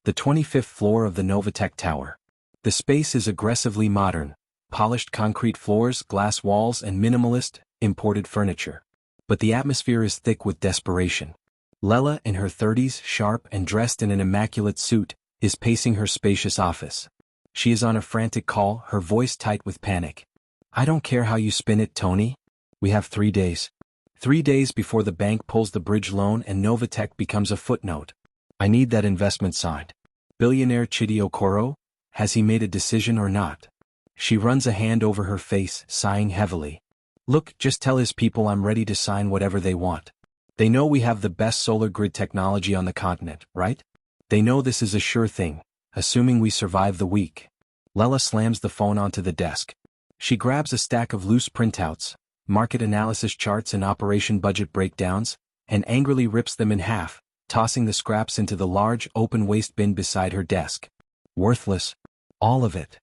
the 25th floor of the Novatech Tower. The space is aggressively modern, polished concrete floors, glass walls, and minimalist, imported furniture. But the atmosphere is thick with desperation. Lela, in her 30s, sharp and dressed in an immaculate suit, is pacing her spacious office. She is on a frantic call, her voice tight with panic. "I don't care how you spin it, Tony. We have 3 days. 3 days before the bank pulls the bridge loan and Novatech becomes a footnote. I need that investment signed. Billionaire Chidi Okoro, has he made a decision or not?" She runs a hand over her face, sighing heavily. "Look, just tell his people I'm ready to sign whatever they want. They know we have the best solar grid technology on the continent, right? They know this is a sure thing, assuming we survive the week." Lela slams the phone onto the desk. She grabs a stack of loose printouts, market analysis charts and operation budget breakdowns, and angrily rips them in half, tossing the scraps into the large open waste bin beside her desk. Worthless. All of it.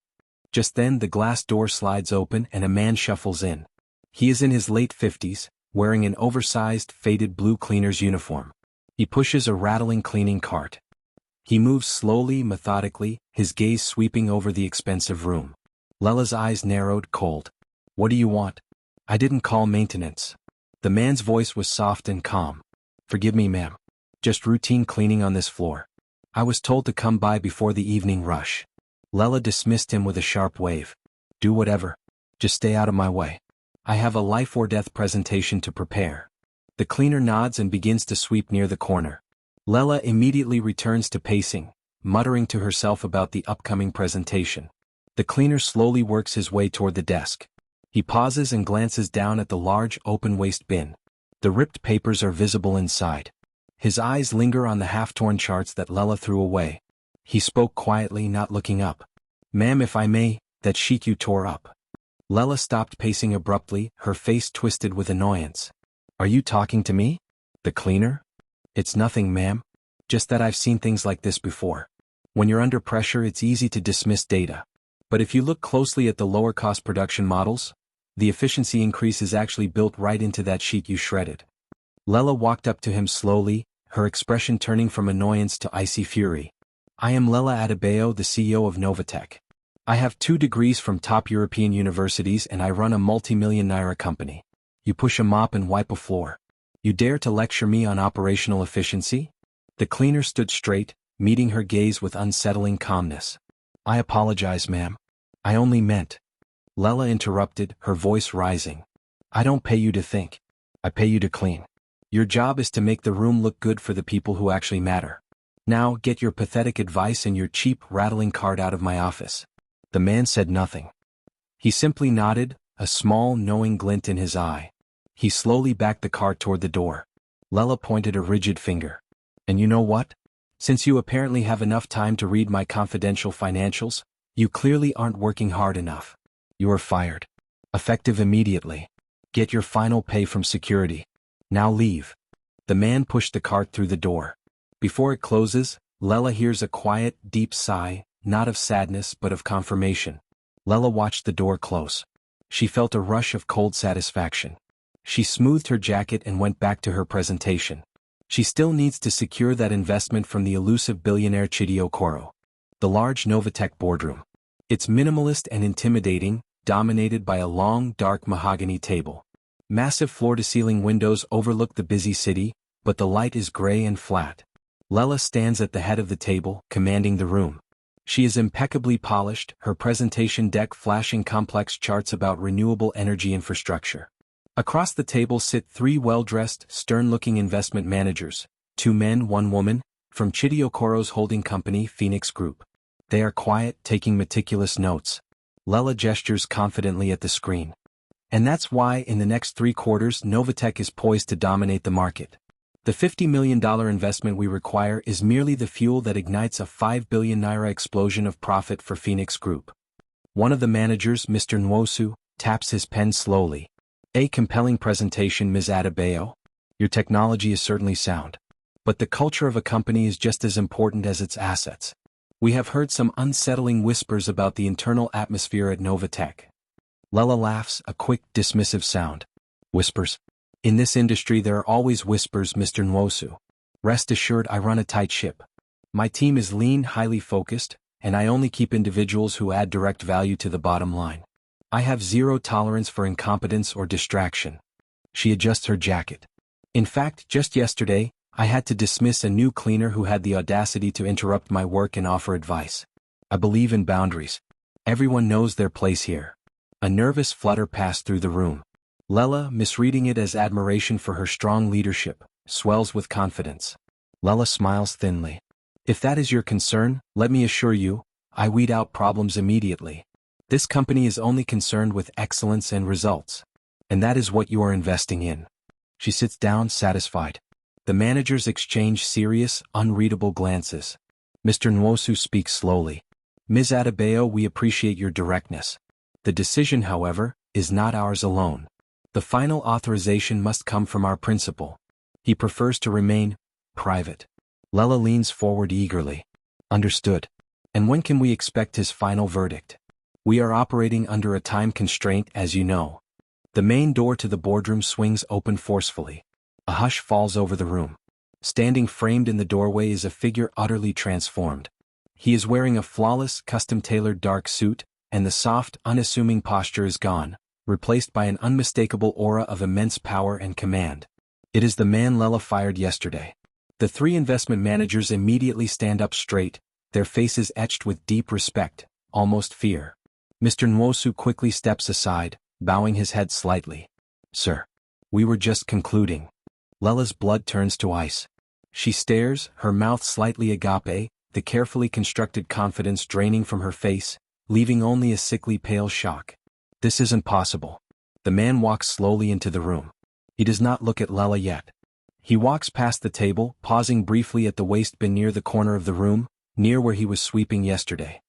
Just then the glass door slides open and a man shuffles in. He is in his late 50s, wearing an oversized, faded blue cleaner's uniform. He pushes a rattling cleaning cart. He moves slowly, methodically, his gaze sweeping over the expensive room. Lela's eyes narrowed, cold. "What do you want?" "I didn't call maintenance." The man's voice was soft and calm. "Forgive me, ma'am. Just routine cleaning on this floor. I was told to come by before the evening rush." Lela dismissed him with a sharp wave. "Do whatever. Just stay out of my way. I have a life-or-death presentation to prepare." The cleaner nods and begins to sweep near the corner. Lela immediately returns to pacing, muttering to herself about the upcoming presentation. The cleaner slowly works his way toward the desk. He pauses and glances down at the large open waste bin. The ripped papers are visible inside. His eyes linger on the half-torn charts that Lela threw away. He spoke quietly, not looking up. "Ma'am, if I may, that sheet you tore up." Lela stopped pacing abruptly, her face twisted with annoyance. "Are you talking to me?" "The cleaner?" "It's nothing, ma'am. Just that I've seen things like this before. When you're under pressure, it's easy to dismiss data. But if you look closely at the lower-cost production models, the efficiency increase is actually built right into that sheet you shredded." Lela walked up to him slowly, her expression turning from annoyance to icy fury. "I am Lela Adebayo, the CEO of Novatech. I have 2 degrees from top European universities and I run a multi-million naira company. You push a mop and wipe a floor. You dare to lecture me on operational efficiency?" The cleaner stood straight, meeting her gaze with unsettling calmness. "I apologize, ma'am. I only meant—" Lela interrupted, her voice rising. "I don't pay you to think. I pay you to clean. Your job is to make the room look good for the people who actually matter. Now, get your pathetic advice and your cheap, rattling cart out of my office." The man said nothing. He simply nodded, a small, knowing glint in his eye. He slowly backed the cart toward the door. Lela pointed a rigid finger. "And you know what? Since you apparently have enough time to read my confidential financials, you clearly aren't working hard enough. You are fired. Effective immediately. Get your final pay from security. Now leave." The man pushed the cart through the door. Before it closes, Lela hears a quiet, deep sigh, not of sadness but of confirmation. Lela watched the door close. She felt a rush of cold satisfaction. She smoothed her jacket and went back to her presentation. She still needs to secure that investment from the elusive billionaire Chidi Okoro. The large Novatech boardroom. It's minimalist and intimidating, dominated by a long, dark mahogany table. Massive floor-to-ceiling windows overlook the busy city, but the light is gray and flat. Lela stands at the head of the table, commanding the room. She is impeccably polished, her presentation deck flashing complex charts about renewable energy infrastructure. Across the table sit 3 well-dressed, stern-looking investment managers, 2 men, 1 woman, from Chidi Okoro's holding company, Phoenix Group. They are quiet, taking meticulous notes. Lela gestures confidently at the screen. And that's why, in the next 3 quarters, Novatech is poised to dominate the market. The $50 million investment we require is merely the fuel that ignites a 5 billion naira explosion of profit for Phoenix Group. One of the managers, Mr. Nwosu, taps his pen slowly. "A compelling presentation, Ms. Adebayo. Your technology is certainly sound. But the culture of a company is just as important as its assets. We have heard some unsettling whispers about the internal atmosphere at Novatech." Lela laughs, a quick, dismissive sound. "Whispers? In this industry there are always whispers, Mr. Nwosu. Rest assured I run a tight ship. My team is lean, highly focused, and I only keep individuals who add direct value to the bottom line. I have zero tolerance for incompetence or distraction. She adjusts her jacket. In fact, just yesterday, I had to dismiss a new cleaner who had the audacity to interrupt my work and offer advice. I believe in boundaries. Everyone knows their place here. A nervous flutter passed through the room. Lela, misreading it as admiration for her strong leadership, swells with confidence. Lela smiles thinly. If that is your concern, let me assure you, I weed out problems immediately. This company is only concerned with excellence and results. And that is what you are investing in. She sits down, satisfied. The managers exchange serious, unreadable glances. Mr. Nwosu speaks slowly. Ms. Adebayo, we appreciate your directness. The decision, however, is not ours alone. The final authorization must come from our principal. He prefers to remain private. Lela leans forward eagerly. Understood. And when can we expect his final verdict? We are operating under a time constraint, as you know. The main door to the boardroom swings open forcefully. A hush falls over the room. Standing framed in the doorway is a figure utterly transformed. He is wearing a flawless, custom-tailored dark suit, and the soft, unassuming posture is gone, replaced by an unmistakable aura of immense power and command. It is the man Lela fired yesterday. The three investment managers immediately stand up straight, their faces etched with deep respect, almost fear. Mr. Nwosu quickly steps aside, bowing his head slightly. Sir, we were just concluding. Lela's blood turns to ice. She stares, her mouth slightly agape, the carefully constructed confidence draining from her face, leaving only a sickly pale shock. This isn't possible. The man walks slowly into the room. He does not look at Lela yet. He walks past the table, pausing briefly at the waste bin near the corner of the room, near where he was sweeping yesterday.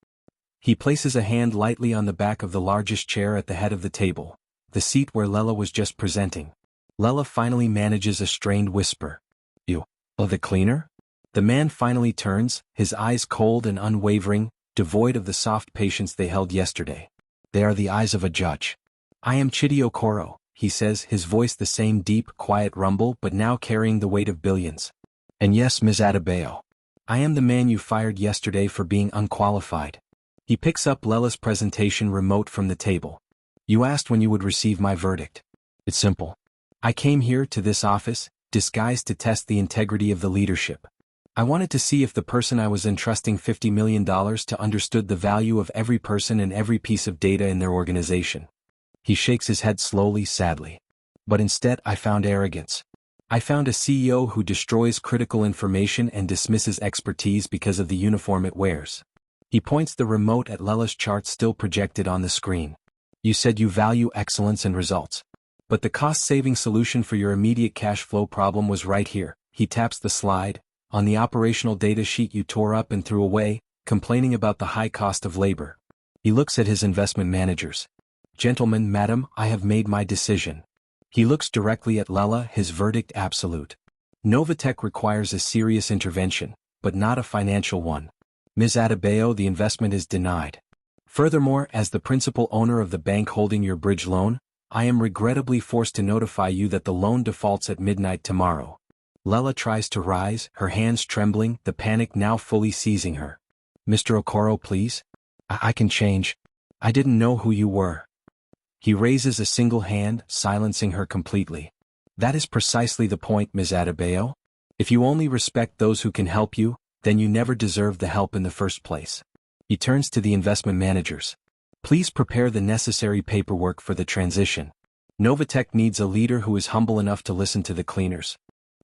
He places a hand lightly on the back of the largest chair at the head of the table, the seat where Lela was just presenting. Lela finally manages a strained whisper. You, the cleaner? The man finally turns, his eyes cold and unwavering, devoid of the soft patience they held yesterday. They are the eyes of a judge. I am Chidi Okoro, he says, his voice the same deep, quiet rumble but now carrying the weight of billions. And yes, Ms. Adebayo. I am the man you fired yesterday for being unqualified. He picks up Lela's presentation remote from the table. You asked when you would receive my verdict. It's simple. I came here to this office, disguised to test the integrity of the leadership. I wanted to see if the person I was entrusting $50 million to understood the value of every person and every piece of data in their organization. He shakes his head slowly, sadly. But instead I found arrogance. I found a CEO who destroys critical information and dismisses expertise because of the uniform it wears. He points the remote at Lela's chart still projected on the screen. You said you value excellence and results. But the cost-saving solution for your immediate cash flow problem was right here. He taps the slide, on the operational data sheet you tore up and threw away, complaining about the high cost of labor. He looks at his investment managers. Gentlemen, madam, I have made my decision. He looks directly at Lela, his verdict absolute. Novatech requires a serious intervention, but not a financial one. Ms. Adebayo, the investment is denied. Furthermore, as the principal owner of the bank holding your bridge loan, I am regrettably forced to notify you that the loan defaults at midnight tomorrow. Lela tries to rise, her hands trembling, the panic now fully seizing her. Mr. Okoro, please? I can change. I didn't know who you were. He raises a single hand, silencing her completely. That is precisely the point, Ms. Adebayo. If you only respect those who can help you, then you never deserved the help in the first place. He turns to the investment managers. Please prepare the necessary paperwork for the transition. Novatech needs a leader who is humble enough to listen to the cleaners.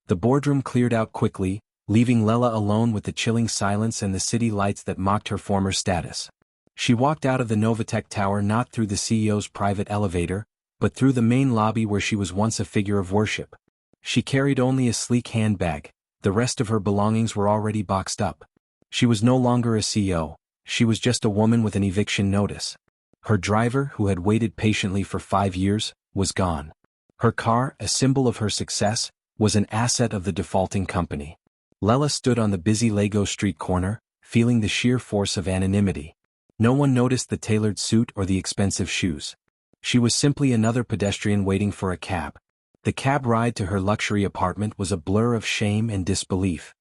The boardroom cleared out quickly, leaving Lela alone with the chilling silence and the city lights that mocked her former status. She walked out of the Novatech tower not through the CEO's private elevator, but through the main lobby where she was once a figure of worship. She carried only a sleek handbag, the rest of her belongings were already boxed up. She was no longer a CEO, she was just a woman with an eviction notice. Her driver, who had waited patiently for 5 years, was gone. Her car, a symbol of her success, was an asset of the defaulting company. Lela stood on the busy Lagos Street corner, feeling the sheer force of anonymity. No one noticed the tailored suit or the expensive shoes. She was simply another pedestrian waiting for a cab. The cab ride to her luxury apartment was a blur of shame and disbelief.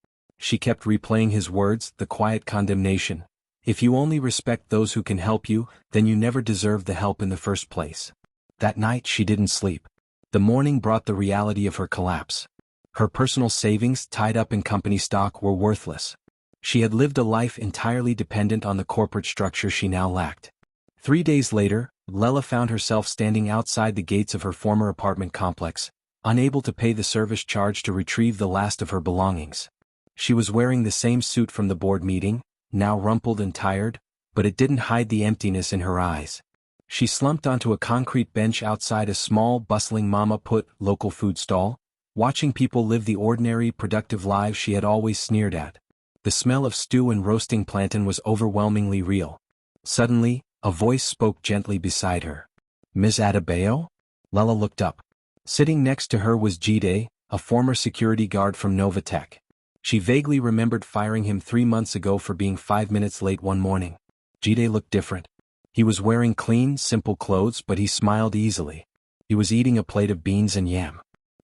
She kept replaying his words, the quiet condemnation. If you only respect those who can help you, then you never deserved the help in the first place. That night she didn't sleep. The morning brought the reality of her collapse. Her personal savings tied up in company stock were worthless. She had lived a life entirely dependent on the corporate structure she now lacked. 3 days later, Lela found herself standing outside the gates of her former apartment complex, unable to pay the service charge to retrieve the last of her belongings. She was wearing the same suit from the board meeting, now rumpled and tired, but it didn't hide the emptiness in her eyes. She slumped onto a concrete bench outside a small, bustling mama-put local food stall, watching people live the ordinary, productive lives she had always sneered at. The smell of stew and roasting plantain was overwhelmingly real. Suddenly, a voice spoke gently beside her. "Ms. Adebayo?" Lela looked up. Sitting next to her was Chidi, a former security guard from Novatech. She vaguely remembered firing him 3 months ago for being 5 minutes late one morning. Chidi looked different. He was wearing clean, simple clothes, but he smiled easily. He was eating a plate of beans and yam.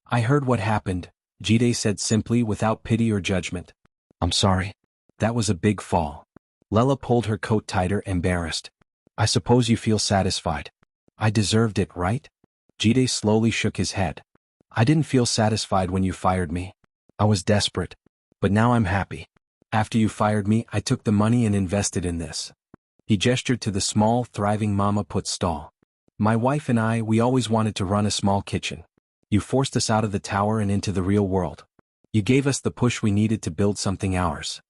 "I heard what happened," Chidi said simply without pity or judgment. "I'm sorry. That was a big fall." Lela pulled her coat tighter, embarrassed. "I suppose you feel satisfied. I deserved it, right?" Chidi slowly shook his head. "I didn't feel satisfied when you fired me. I was desperate. But now I'm happy. After you fired me, I took the money and invested in this." He gestured to the small, thriving mama-put stall. "My wife and I, we always wanted to run a small kitchen. You forced us out of the tower and into the real world. You gave us the push we needed to build something ours."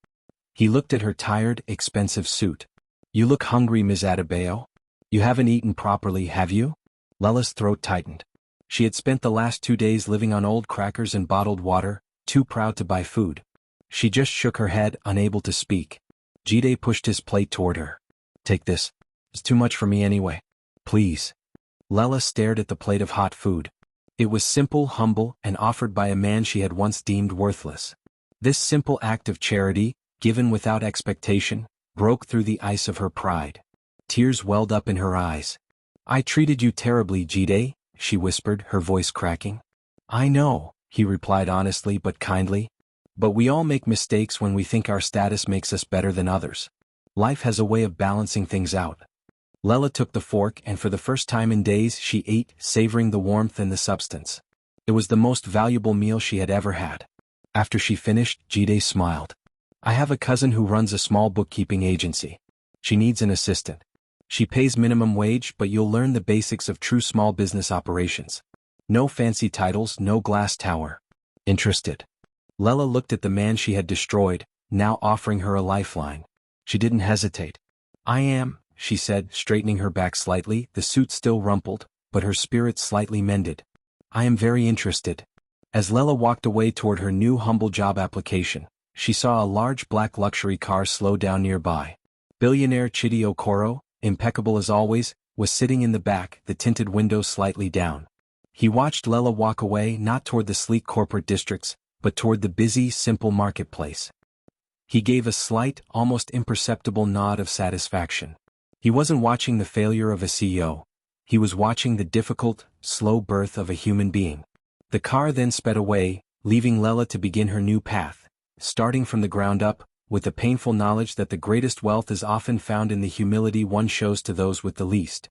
He looked at her tired, expensive suit. "You look hungry, Ms. Adebayo. You haven't eaten properly, have you?" Lela's throat tightened. She had spent the last 2 days living on old crackers and bottled water, too proud to buy food. She just shook her head, unable to speak. Chidi pushed his plate toward her. "Take this. It's too much for me anyway. Please." Lela stared at the plate of hot food. It was simple, humble, and offered by a man she had once deemed worthless. This simple act of charity, given without expectation, broke through the ice of her pride. Tears welled up in her eyes. "I treated you terribly, Chidi," she whispered, her voice cracking. "I know," he replied honestly but kindly. "But we all make mistakes when we think our status makes us better than others. Life has a way of balancing things out." Lela took the fork and for the first time in days she ate, savoring the warmth and the substance. It was the most valuable meal she had ever had. After she finished, Chidi smiled. "I have a cousin who runs a small bookkeeping agency. She needs an assistant. She pays minimum wage, but you'll learn the basics of true small business operations. No fancy titles, no glass tower. Interested?" Lela looked at the man she had destroyed, now offering her a lifeline. She didn't hesitate. "I am," she said, straightening her back slightly, the suit still rumpled, but her spirit slightly mended. "I am very interested." As Lela walked away toward her new humble job application, she saw a large black luxury car slow down nearby. Billionaire Chidi Okoro, impeccable as always, was sitting in the back, the tinted windows slightly down. He watched Lela walk away, not toward the sleek corporate districts, but toward the busy, simple marketplace. He gave a slight, almost imperceptible nod of satisfaction. He wasn't watching the failure of a CEO. He was watching the difficult, slow birth of a human being. The car then sped away, leaving Lela to begin her new path, starting from the ground up, with the painful knowledge that the greatest wealth is often found in the humility one shows to those with the least.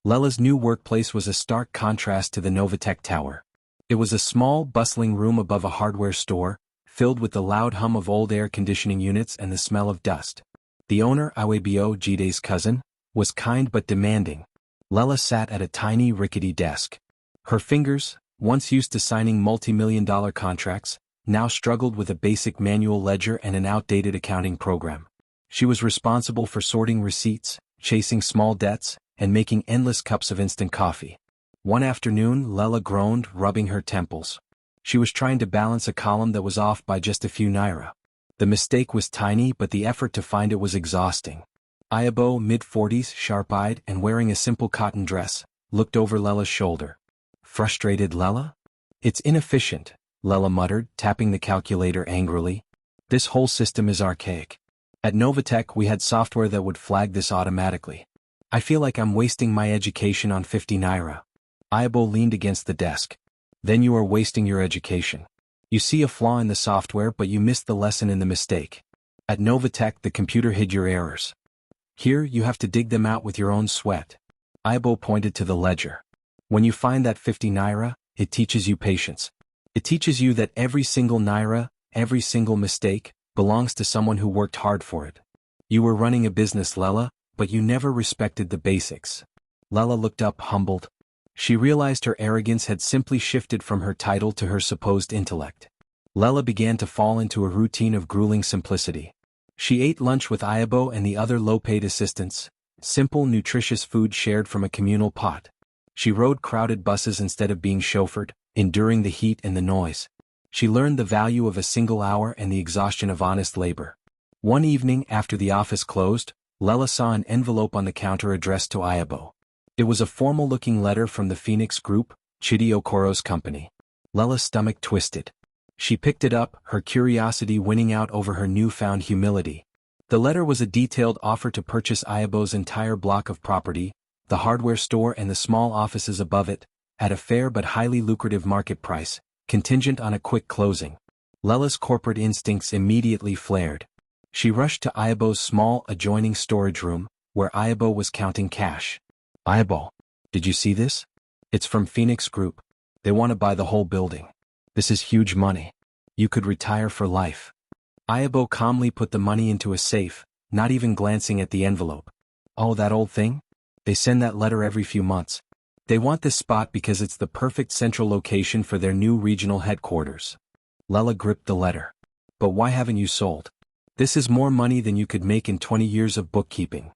Lela's new workplace was a stark contrast to the Novatech Tower. It was a small, bustling room above a hardware store, filled with the loud hum of old air conditioning units and the smell of dust. The owner, Awebio, Chidi's cousin, was kind but demanding. Lela sat at a tiny, rickety desk. Her fingers, once used to signing multi-million-dollar contracts, now struggled with a basic manual ledger and an outdated accounting program. She was responsible for sorting receipts, chasing small debts, and making endless cups of instant coffee. One afternoon, Lela groaned, rubbing her temples. She was trying to balance a column that was off by just a few naira. The mistake was tiny, but the effort to find it was exhausting. Ayabo, mid-40s, sharp-eyed, and wearing a simple cotton dress, looked over Lela's shoulder. "Frustrated, Lela?" "It's inefficient," Lela muttered, tapping the calculator angrily. "This whole system is archaic. At Novatech we had software that would flag this automatically. I feel like I'm wasting my education on 50 naira. Ayabo leaned against the desk. "Then you are wasting your education." You see a flaw in the software but you missed the lesson in the mistake. At Novatech the computer hid your errors. Here you have to dig them out with your own sweat. Ayabo pointed to the ledger. When you find that 50 naira, it teaches you patience. It teaches you that every single naira, every single mistake, belongs to someone who worked hard for it. You were running a business, Lela, but you never respected the basics. Lela looked up humbled. She realized her arrogance had simply shifted from her title to her supposed intellect. Lela began to fall into a routine of grueling simplicity. She ate lunch with Ayabo and the other low-paid assistants, simple nutritious food shared from a communal pot. She rode crowded buses instead of being chauffeured, enduring the heat and the noise. She learned the value of a single hour and the exhaustion of honest labor. One evening after the office closed, Lela saw an envelope on the counter addressed to Ayabo. It was a formal-looking letter from the Phoenix Group, Chidi Okoro's company. Lela's stomach twisted. She picked it up, her curiosity winning out over her newfound humility. The letter was a detailed offer to purchase Ayabo's entire block of property, the hardware store and the small offices above it, at a fair but highly lucrative market price, contingent on a quick closing. Lela's corporate instincts immediately flared. She rushed to Ayabo's small adjoining storage room, where Ayabo was counting cash. Ayabo, did you see this? It's from Phoenix Group. They want to buy the whole building. This is huge money. You could retire for life. Ayabo calmly put the money into a safe, not even glancing at the envelope. Oh, that old thing? They send that letter every few months. They want this spot because it's the perfect central location for their new regional headquarters. Lela gripped the letter. But why haven't you sold? This is more money than you could make in 20 years of bookkeeping.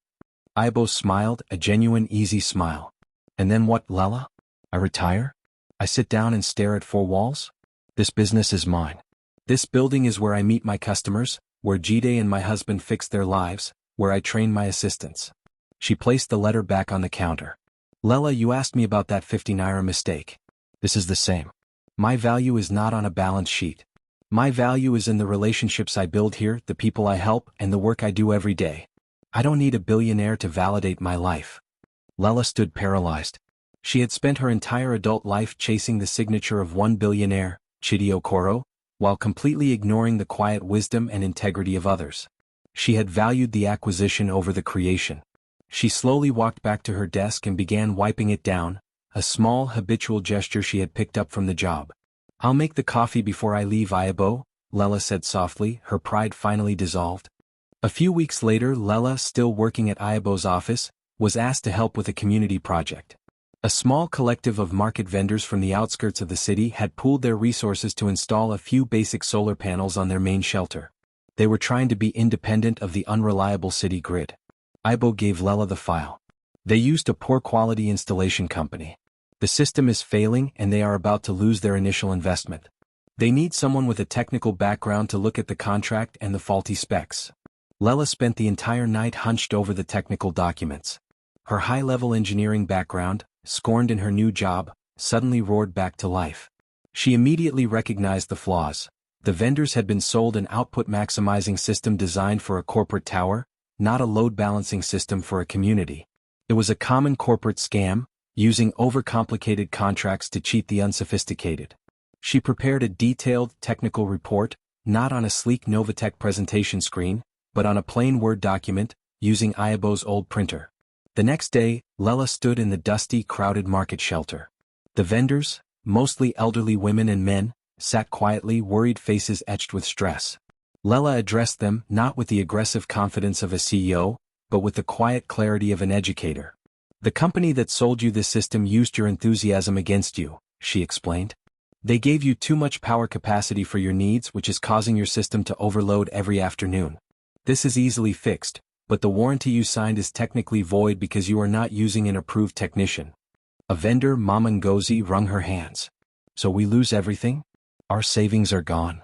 Ayabo smiled, a genuine easy smile. And then what, Lela? I retire? I sit down and stare at four walls? This business is mine. This building is where I meet my customers, where Chidi and my husband fix their lives, where I train my assistants. She placed the letter back on the counter. Lela, you asked me about that 50 naira mistake. This is the same. My value is not on a balance sheet. My value is in the relationships I build here, the people I help, and the work I do every day. I don't need a billionaire to validate my life. Lela stood paralyzed. She had spent her entire adult life chasing the signature of one billionaire, Chidi Okoro, while completely ignoring the quiet wisdom and integrity of others. She had valued the acquisition over the creation. She slowly walked back to her desk and began wiping it down, a small habitual gesture she had picked up from the job. I'll make the coffee before I leave, Ayabo, Lela said softly, her pride finally dissolved. A few weeks later, Lela, still working at Ayabo's office, was asked to help with a community project. A small collective of market vendors from the outskirts of the city had pooled their resources to install a few basic solar panels on their main shelter. They were trying to be independent of the unreliable city grid. Ayabo gave Lela the file. They used a poor-quality installation company. The system is failing and they are about to lose their initial investment. They need someone with a technical background to look at the contract and the faulty specs. Lela spent the entire night hunched over the technical documents. Her high-level engineering background, scorned in her new job, suddenly roared back to life. She immediately recognized the flaws. The vendors had been sold an output-maximizing system designed for a corporate tower, not a load-balancing system for a community. It was a common corporate scam, using overcomplicated contracts to cheat the unsophisticated. She prepared a detailed technical report, not on a sleek Novatech presentation screen, but on a plain Word document, using Ayabo's old printer. The next day, Lela stood in the dusty, crowded market shelter. The vendors, mostly elderly women and men, sat quietly, worried faces etched with stress. Lela addressed them, not with the aggressive confidence of a CEO, but with the quiet clarity of an educator. The company that sold you this system used your enthusiasm against you, she explained. They gave you too much power capacity for your needs, which is causing your system to overload every afternoon. This is easily fixed, but the warranty you signed is technically void because you are not using an approved technician. A vendor, Mama Ngozi, wrung her hands. So we lose everything? Our savings are gone.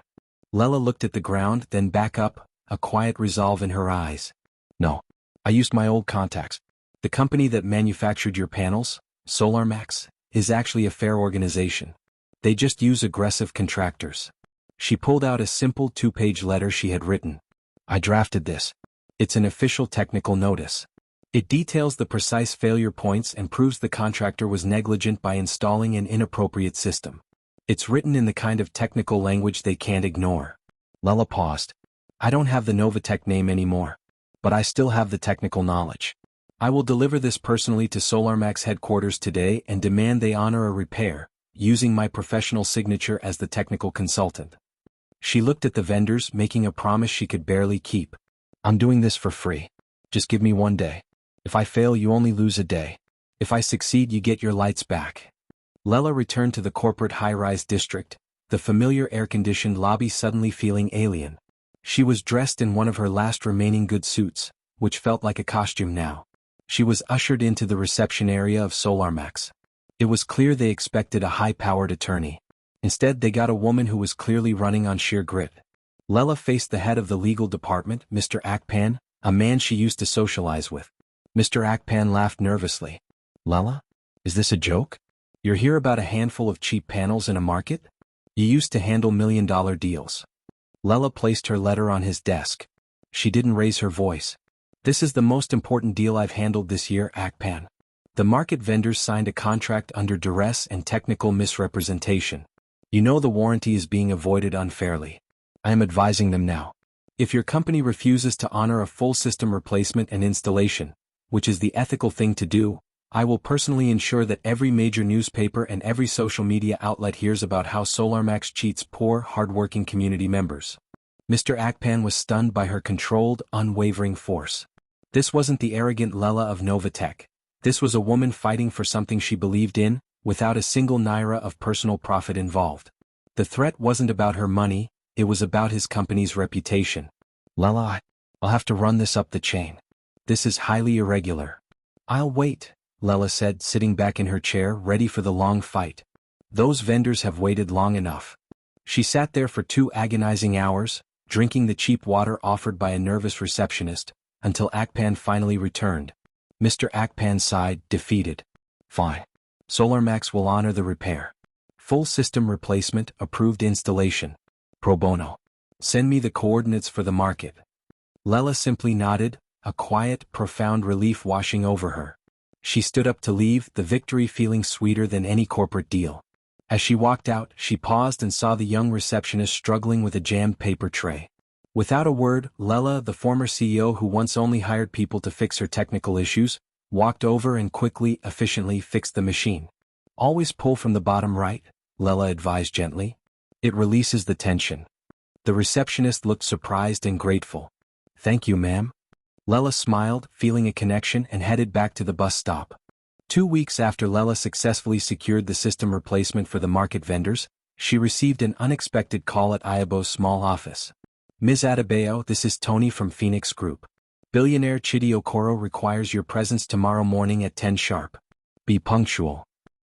Lela looked at the ground, then back up, a quiet resolve in her eyes. No. I used my old contacts. The company that manufactured your panels, SolarMax, is actually a fair organization. They just use aggressive contractors. She pulled out a simple 2-page letter she had written. I drafted this. It's an official technical notice. It details the precise failure points and proves the contractor was negligent by installing an inappropriate system. It's written in the kind of technical language they can't ignore. Lela paused. I don't have the Novatech name anymore. But I still have the technical knowledge. I will deliver this personally to SolarMax headquarters today and demand they honor a repair, using my professional signature as the technical consultant. She looked at the vendors, making a promise she could barely keep. I'm doing this for free. Just give me 1 day. If I fail, you only lose a day. If I succeed, you get your lights back. Lela returned to the corporate high-rise district, the familiar air-conditioned lobby suddenly feeling alien. She was dressed in one of her last remaining good suits, which felt like a costume now. She was ushered into the reception area of SolarMax. It was clear they expected a high-powered attorney. Instead, they got a woman who was clearly running on sheer grit. Lela faced the head of the legal department, Mr. Akpan, a man she used to socialize with. Mr. Akpan laughed nervously. Lela? Is this a joke? You're here about a handful of cheap panels in a market? You used to handle million-dollar deals. Lela placed her letter on his desk. She didn't raise her voice. This is the most important deal I've handled this year, Akpan. The market vendors signed a contract under duress and technical misrepresentation. You know the warranty is being avoided unfairly. I am advising them now. If your company refuses to honor a full system replacement and installation, which is the ethical thing to do, I will personally ensure that every major newspaper and every social media outlet hears about how SolarMax cheats poor, hardworking community members. Mr. Akpan was stunned by her controlled, unwavering force. This wasn't the arrogant Lela of Novatech. This was a woman fighting for something she believed in, without a single naira of personal profit involved. The threat wasn't about her money, it was about his company's reputation. Lela, I'll have to run this up the chain. This is highly irregular. I'll wait, Lela said, sitting back in her chair, ready for the long fight. Those vendors have waited long enough. She sat there for 2 agonizing hours, drinking the cheap water offered by a nervous receptionist, until Akpan finally returned. Mr. Akpan sighed, defeated. Fine. SolarMax will honor the repair. Full system replacement, approved installation. Pro bono. Send me the coordinates for the market. Lela simply nodded, a quiet, profound relief washing over her. She stood up to leave, the victory feeling sweeter than any corporate deal. As she walked out, she paused and saw the young receptionist struggling with a jammed paper tray. Without a word, Lela, the former CEO who once only hired people to fix her technical issues, walked over and quickly, efficiently fixed the machine. Always pull from the bottom right, Lela advised gently. It releases the tension. The receptionist looked surprised and grateful. Thank you, ma'am. Lela smiled, feeling a connection, and headed back to the bus stop. 2 weeks after Lela successfully secured the system replacement for the market vendors, she received an unexpected call at Ayabo's small office. Ms. Adebayo, this is Tony from Phoenix Group. Billionaire Chidi Okoro requires your presence tomorrow morning at 10 sharp. Be punctual.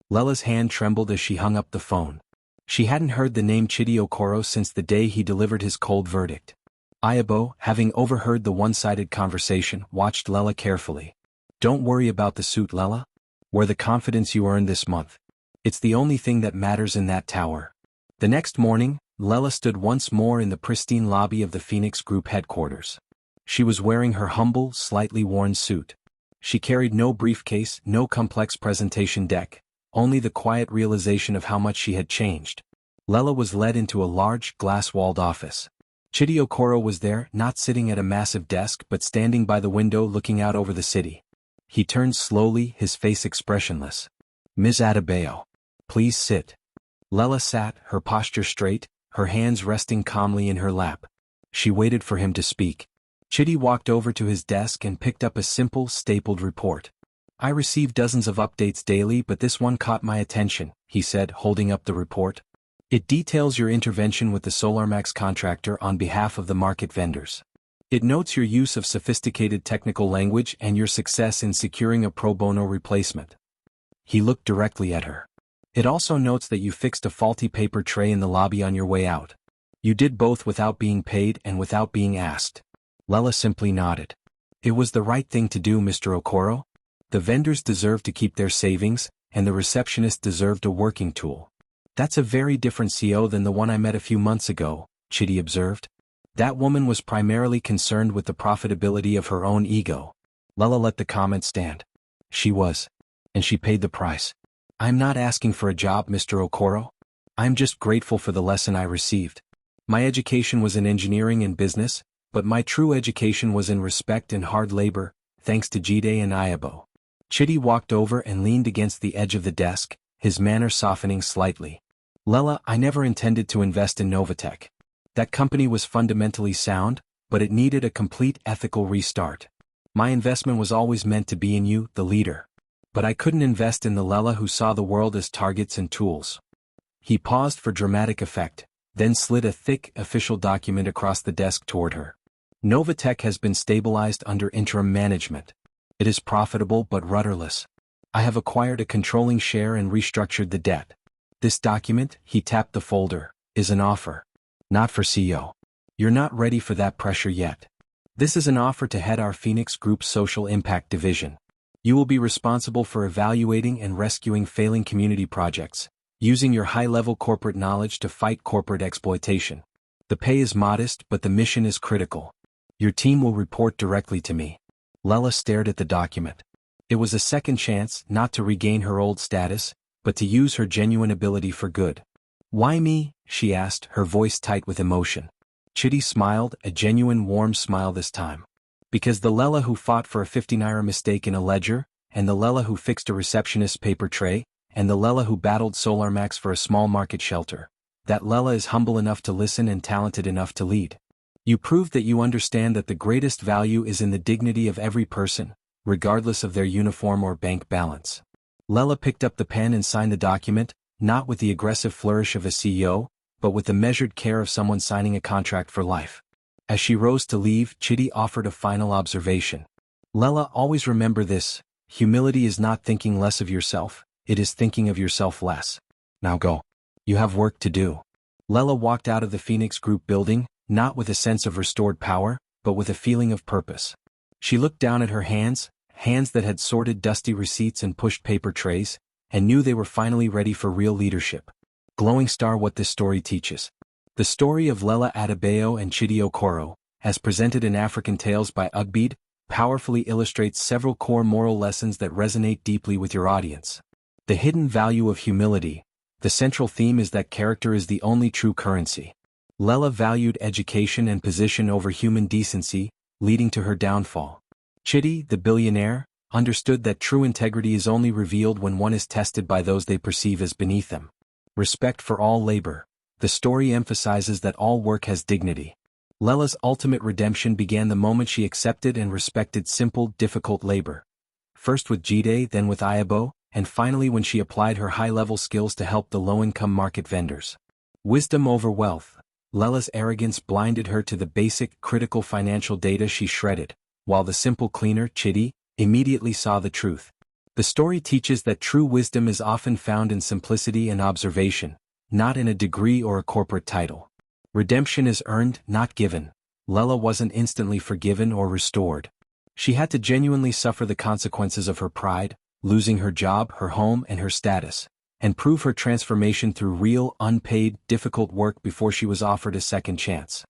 Lela's hand trembled as she hung up the phone. She hadn't heard the name Chidi Okoro since the day he delivered his cold verdict. Ayabo, having overheard the one-sided conversation, watched Lela carefully. Don't worry about the suit, Lela. Wear the confidence you earned this month. It's the only thing that matters in that tower. The next morning, Lela stood once more in the pristine lobby of the Phoenix Group headquarters. She was wearing her humble, slightly worn suit. She carried no briefcase, no complex presentation deck, only the quiet realization of how much she had changed. Lela was led into a large, glass-walled office. Chidi Okoro was there, not sitting at a massive desk but standing by the window looking out over the city. He turned slowly, his face expressionless. Ms. Adebayo. Please sit. Lela sat, her posture straight, her hands resting calmly in her lap. She waited for him to speak. Chidi walked over to his desk and picked up a simple, stapled report. I receive dozens of updates daily, but this one caught my attention, he said, holding up the report. It details your intervention with the SolarMax contractor on behalf of the market vendors. It notes your use of sophisticated technical language and your success in securing a pro bono replacement. He looked directly at her. It also notes that you fixed a faulty paper tray in the lobby on your way out. You did both without being paid and without being asked. Lela simply nodded. It was the right thing to do, Mr. Okoro. The vendors deserve to keep their savings, and the receptionist deserved a working tool. That's a very different CO than the one I met a few months ago, Chidi observed. That woman was primarily concerned with the profitability of her own ego. Lela let the comment stand. She was. And she paid the price. I'm not asking for a job, Mr. Okoro. I'm just grateful for the lesson I received. My education was in engineering and business, but my true education was in respect and hard labor, thanks to Chidi and Ayabo. Chidi walked over and leaned against the edge of the desk, his manner softening slightly. Lela, I never intended to invest in Novatech. That company was fundamentally sound, but it needed a complete ethical restart. My investment was always meant to be in you, the leader. But I couldn't invest in the Lela who saw the world as targets and tools. He paused for dramatic effect, then slid a thick, official document across the desk toward her. Novatech has been stabilized under interim management. It is profitable but rudderless. I have acquired a controlling share and restructured the debt. This document, he tapped the folder, is an offer. Not for CEO. You're not ready for that pressure yet. This is an offer to head our Phoenix Group's social impact division. You will be responsible for evaluating and rescuing failing community projects, using your high-level corporate knowledge to fight corporate exploitation. The pay is modest, but the mission is critical. Your team will report directly to me. Lela stared at the document. It was a second chance not to regain her old status, but to use her genuine ability for good. Why me? She asked, her voice tight with emotion. Chidi smiled, a genuine warm smile this time. Because the Lela who fought for a 50 naira mistake in a ledger, and the Lela who fixed a receptionist's paper tray, and the Lela who battled SolarMax for a small market shelter. That Lela is humble enough to listen and talented enough to lead. You proved that you understand that the greatest value is in the dignity of every person, regardless of their uniform or bank balance. Lela picked up the pen and signed the document, not with the aggressive flourish of a CEO, but with the measured care of someone signing a contract for life. As she rose to leave, Chidi offered a final observation. Lela, always remember this: humility is not thinking less of yourself, it is thinking of yourself less. Now go. You have work to do. Lela walked out of the Phoenix Group building, not with a sense of restored power, but with a feeling of purpose. She looked down at her hands that had sorted dusty receipts and pushed paper trays, and knew they were finally ready for real leadership. Glowing star, what this story teaches. The story of Lela Adebayo and Chidi Okoro, as presented in African Tales by Ugbead, powerfully illustrates several core moral lessons that resonate deeply with your audience. The hidden value of humility. The central theme is that character is the only true currency. Lela valued education and position over human decency, leading to her downfall. Chidi, the billionaire, understood that true integrity is only revealed when one is tested by those they perceive as beneath them. Respect for all labor. The story emphasizes that all work has dignity. Lela's ultimate redemption began the moment she accepted and respected simple, difficult labor. First with Chidi, then with Ayabo, and finally when she applied her high-level skills to help the low-income market vendors. Wisdom over wealth. Lela's arrogance blinded her to the basic, critical financial data she shredded, while the simple cleaner, Chidi, immediately saw the truth. The story teaches that true wisdom is often found in simplicity and observation, not in a degree or a corporate title. Redemption is earned, not given. Lela wasn't instantly forgiven or restored. She had to genuinely suffer the consequences of her pride, losing her job, her home, and her status, and prove her transformation through real, unpaid, difficult work before she was offered a second chance.